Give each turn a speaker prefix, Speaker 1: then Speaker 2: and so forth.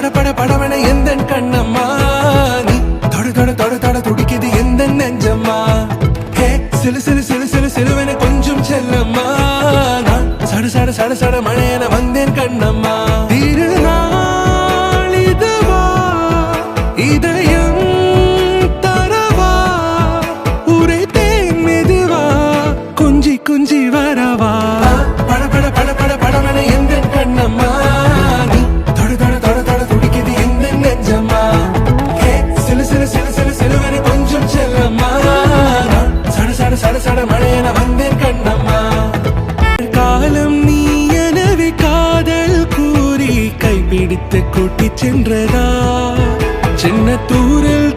Speaker 1: பட பட படவன எந்த கண்ணம்மா நீ தொட தொட தொட தொட துடிக்குது எந்த நெஞ்சம்மா ஹே சிலு சிலு சிலு சிலு சிலுவன கொஞ்சம் செல்லம்மா நான் சட சட சட சட மழையன வந்தேன் கண்ணம்மா திருநாள் இதுவா இதயம் தரவா உரைத்தேன் மெதுவா குஞ்சி குஞ்சி வரவா பட பட பட பட படவன எந்த கண்ணம்மா நீ தொட தொட தொட தொட துடிக்குது எந்த நெஞ்சம்மா ஹே சிலு சிலு சிலு சிலு சிலுவன கொஞ்சம் செல்லம்மா சட சட சட சட மழையன வந்தேன் கண்ணம்மா காலம் நீ எனவே காதல் கூறி கைப்பிடித்து கூட்டி சென்றதா சின்ன தூரல்